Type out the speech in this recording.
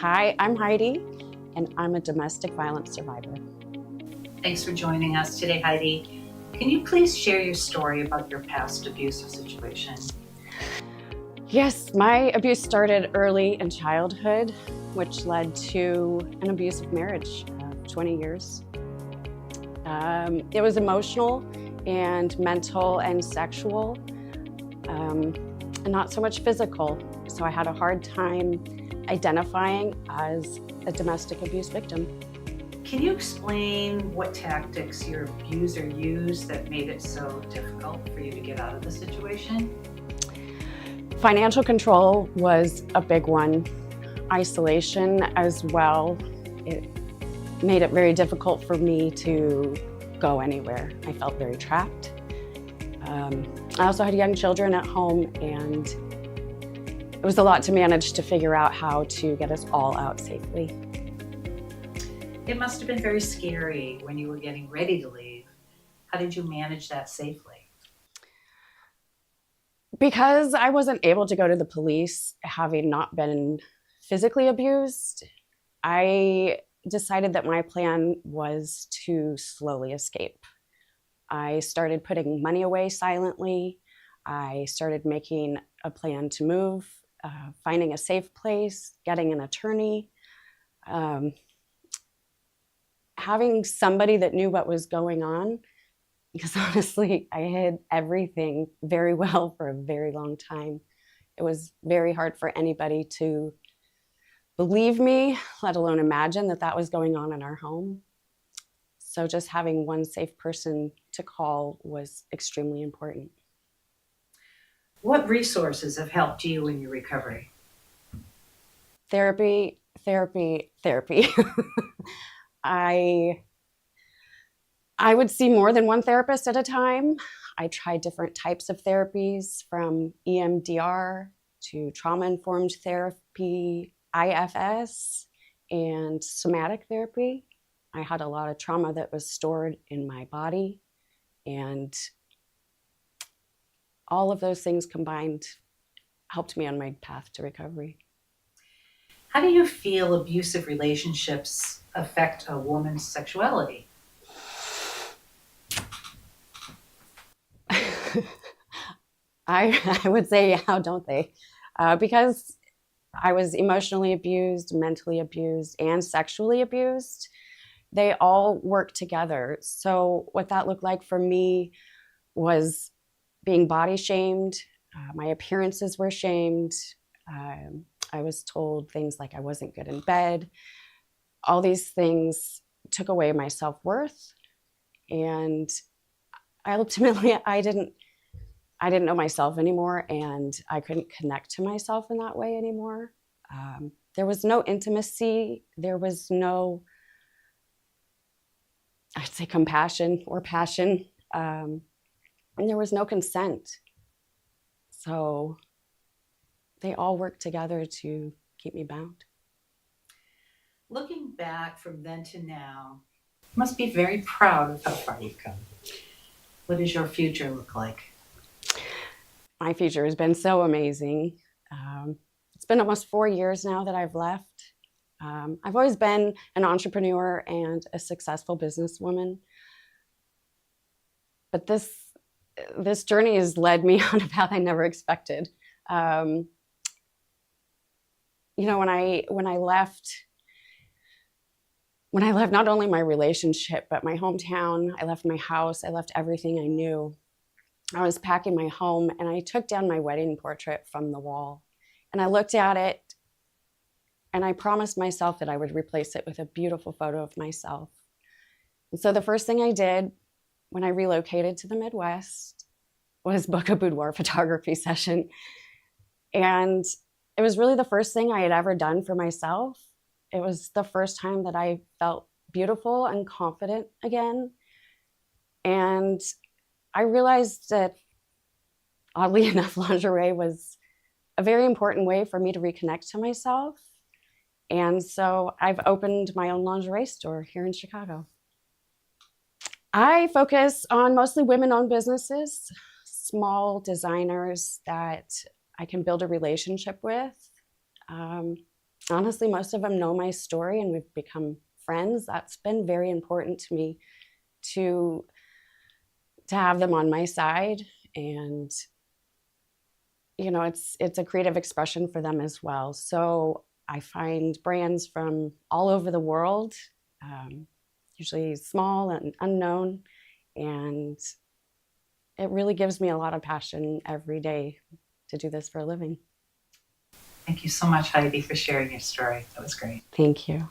Hi, I'm Heidi, and I'm a domestic violence survivor. Thanks for joining us today, Heidi. Can you please share your story about your past abusive situation? Yes, my abuse started early in childhood, which led to an abusive marriage of 20 years. It was emotional and mental and sexual, and not so much physical. So I had a hard time identifying as a domestic abuse victim. Can you explain what tactics your abuser used that made it so difficult for you to get out of the situation? Financial control was a big one. Isolation as well. It made it very difficult for me to go anywhere. I felt very trapped. I also had young children at home, and it was a lot to manage to figure out how to get us all out safely. It must have been very scary when you were getting ready to leave. How did you manage that safely? Because I wasn't able to go to the police, having not been physically abused, I decided that my plan was to slowly escape. I started putting money away silently. I started making a plan to move, finding a safe place, getting an attorney, having somebody that knew what was going on, because honestly, I hid everything very well for a very long time. It was very hard for anybody to believe me, let alone imagine that that was going on in our home. So just having one safe person to call was extremely important. What resources have helped you in your recovery? Therapy, therapy, therapy. I would see more than one therapist at a time. I tried different types of therapies, from EMDR to trauma-informed therapy, IFS, and somatic therapy. I had a lot of trauma that was stored in my body, and all of those things combined helped me on my path to recovery. How do you feel abusive relationships affect a woman's sexuality? I would say, how don't they? Because I was emotionally abused, mentally abused, and sexually abused. They all work together. So what that looked like for me was being body shamed. My appearances were shamed. I was told things like I wasn't good in bed. All these things took away my self-worth. And ultimately, I didn't know myself anymore, and I couldn't connect to myself in that way anymore. There was no intimacy. There was no, I'd say, compassion or passion. And there was no consent. So they all work together to keep me bound. Looking back from then to now, you must be very proud of how far you've come. What does your future look like? My future has been so amazing. It's been almost 4 years now that I've left. I've always been an entrepreneur and a successful businesswoman. But this journey has led me on a path I never expected. When I left not only my relationship, but my hometown, I left my house, I left everything I knew. I was packing my home, and I took down my wedding portrait from the wall, and I looked at it, and I promised myself that I would replace it with a beautiful photo of myself. And so the first thing I did when I relocated to the Midwest was book a boudoir photography session. And it was really the first thing I had ever done for myself. It was the first time that I felt beautiful and confident again. And I realized that, oddly enough, lingerie was a very important way for me to reconnect to myself. And so I've opened my own lingerie store here in Chicago. I focus on mostly women-owned businesses, small designers that I can build a relationship with. honestly, most of them know my story and we've become friends. That's been very important to me to have them on my side. And it's a creative expression for them as well. So I find brands from all over the world, usually small and unknown, and it really gives me a lot of passion every day to do this for a living. Thank you so much, Heidi, for sharing your story. That was great. Thank you.